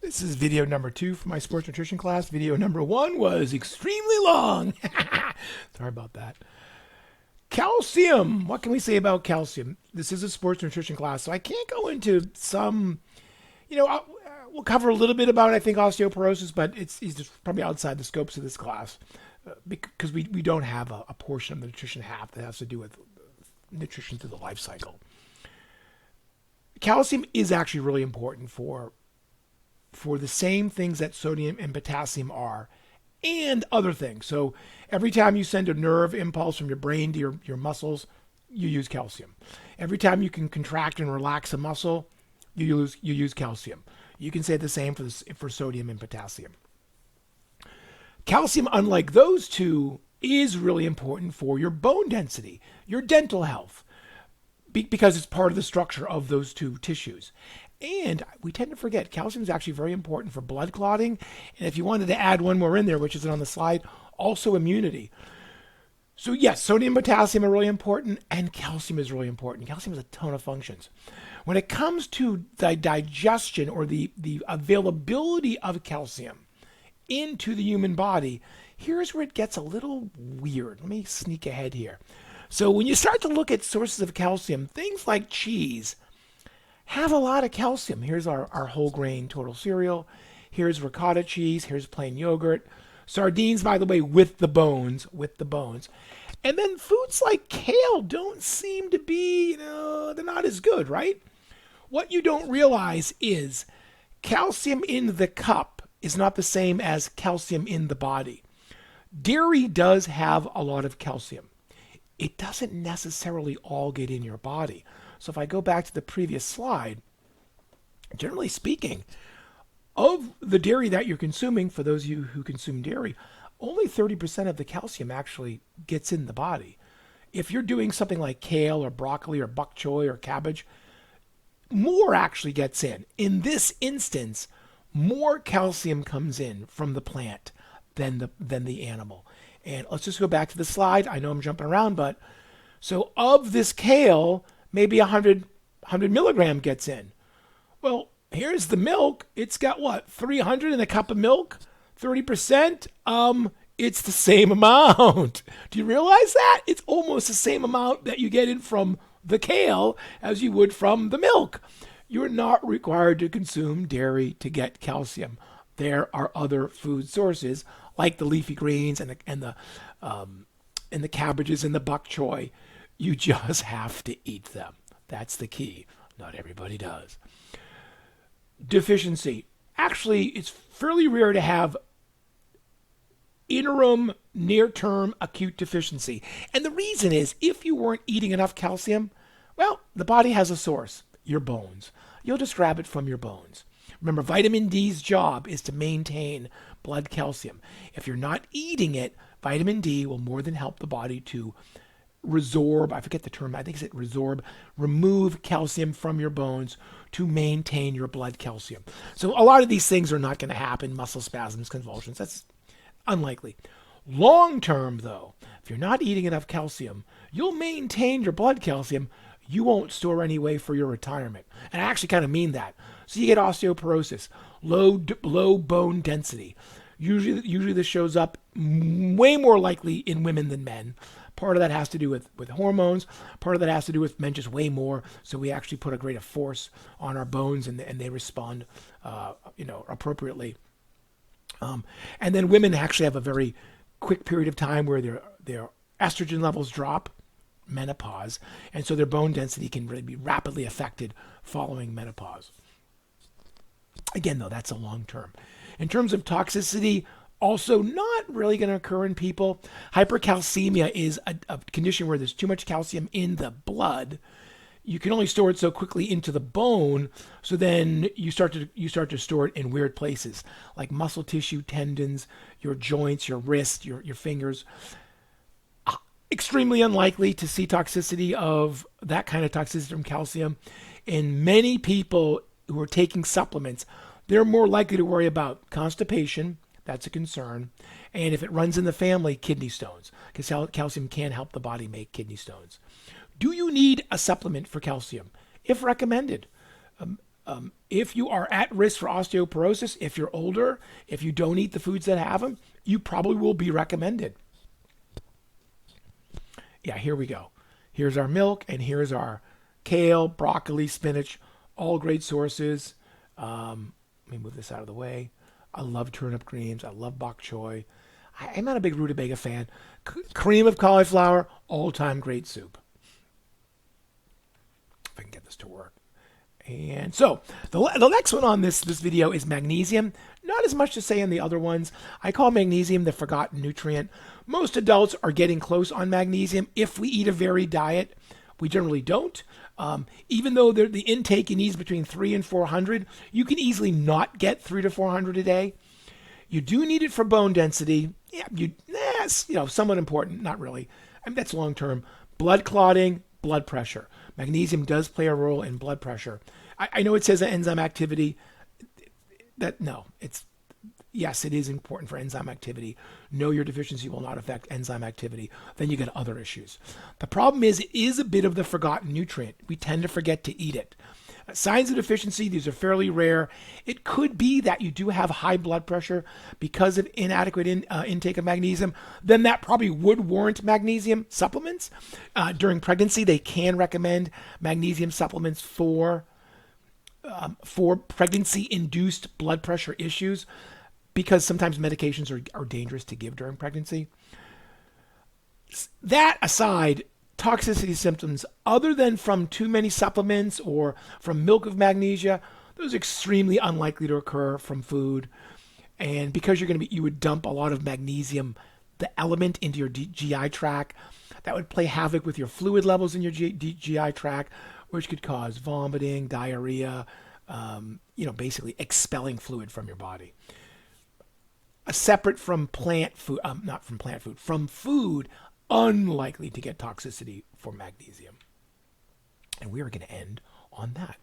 This is video number 2 for my sports nutrition class. Video number 1 was extremely long. Sorry about that. Calcium. What can we say about calcium? This is a sports nutrition class, so I can't go into some, we'll cover a little bit about, I think, osteoporosis, but it's just probably outside the scopes of this class because we don't have a portion of the nutrition half that has to do with nutrition through the life cycle. Calcium is actually really important for the same things that sodium and potassium are and other things. So every time you send a nerve impulse from your brain to your muscles, you use calcium. Every time you can contract and relax a muscle, you use calcium. You can say the same for sodium and potassium. Calcium, unlike those two, is really important for your bone density, your dental health, because it's part of the structure of those two tissues. And we tend to forget calcium is actually very important for blood clotting. And if you wanted to add one more in there, which isn't on the slide, also immunity. So yes, sodium and potassium are really important, and calcium is really important. Calcium has a ton of functions. When it comes to the digestion or the availability of calcium into the human body, here's where it gets a little weird. Let me sneak ahead here. So when you start to look at sources of calcium, things like cheese have a lot of calcium. Here's our whole grain total cereal. Here's ricotta cheese. Here's plain yogurt. Sardines, by the way, with the bones. And then foods like kale don't seem to be, they're not as good, right? What you don't realize is calcium in the cup is not the same as calcium in the body. Dairy does have a lot of calcium. It doesn't necessarily all get in your body. So if I go back to the previous slide, generally speaking, of the dairy that you're consuming, for those of you who consume dairy, only 30% of the calcium actually gets in the body. If you're doing something like kale or broccoli or bok choy or cabbage, more actually gets in. In this instance, more calcium comes in from the plant than the animal. And let's just go back to the slide. I know I'm jumping around, but so of this kale, maybe 100 milligram gets in. Well, here's the milk. It's got what, 300 in a cup of milk? 30%? It's the same amount. Do you realize that? It's almost the same amount that you get in from the kale as you would from the milk. You're not required to consume dairy to get calcium. There are other food sources like the leafy greens and the cabbages and the bok choy. You just have to eat them. That's the key. Not everybody does. Deficiency. Actually, it's fairly rare to have interim, near-term acute deficiency. And the reason is if you weren't eating enough calcium, well, the body has a source, your bones. You'll just grab it from your bones. Remember, vitamin D's job is to maintain blood calcium. If you're not eating it, vitamin D will more than help the body to resorb, I forget the term, I think it's resorb, remove calcium from your bones to maintain your blood calcium. So a lot of these things are not going to happen, muscle spasms, convulsions, that's unlikely. Long term, though, if you're not eating enough calcium, you'll maintain your blood calcium. You won't store any way for your retirement. And I actually kind of mean that. So you get osteoporosis, low bone density. Usually this shows up way more likely in women than men. Part of that has to do with hormones. Part of that has to do with men just way more. So we actually put a greater force on our bones, and they respond, appropriately. And then women actually have a very quick period of time where their estrogen levels drop, menopause, and so their bone density can really be rapidly affected following menopause. Again, though, that's a long term. In terms of toxicity, also not really going to occur in people. Hypercalcemia is a condition where there's too much calcium in the blood. You can only store it so quickly into the bone, so then you start to store it in weird places, like muscle tissue, tendons, your joints, your wrists, your fingers. Extremely unlikely to see toxicity of that kind of toxicity from calcium. In many people who are taking supplements, they're more likely to worry about constipation. That's a concern. And if it runs in the family, kidney stones, because calcium can help the body make kidney stones. Do you need a supplement for calcium? If recommended, If you are at risk for osteoporosis, if you're older, if you don't eat the foods that have them, you probably will be recommended. Yeah, here we go. Here's our milk, and here's our kale, broccoli, spinach, all great sources. Let me move this out of the way. I love turnip greens. I love bok choy. I'm not a big rutabaga fan. Cream of cauliflower, all-time great soup. If I can get this to work. And so the next one on this video is magnesium. Not as much to say in the other ones. I call magnesium the forgotten nutrient. Most adults are getting close on magnesium if we eat a varied diet. We generally don't. Even though the intake you need is between 300 and 400, you can easily not get 300 to 400 a day. You do need it for bone density. Yeah, somewhat important. Not really. I mean, that's long term. Blood clotting, blood pressure. Magnesium does play a role in blood pressure. I know it says enzyme activity. Yes, it is important for enzyme activity. No, your deficiency will not affect enzyme activity. Then you get other issues. The problem is it is a bit of the forgotten nutrient. We tend to forget to eat it. Signs of deficiency, these are fairly rare. It could be that you do have high blood pressure because of inadequate intake of magnesium. Then that probably would warrant magnesium supplements. During pregnancy, they can recommend magnesium supplements for pregnancy-induced blood pressure issues because sometimes medications are dangerous to give during pregnancy. That aside, toxicity symptoms other than from too many supplements or from milk of magnesia, those are extremely unlikely to occur from food. And because you would dump a lot of magnesium, the element, into your GI tract, that would play havoc with your fluid levels in your GI tract, which could cause vomiting, diarrhea, basically expelling fluid from your body. Separate from plant food, not from plant food, from food, unlikely to get toxicity for magnesium. And we are going to end on that.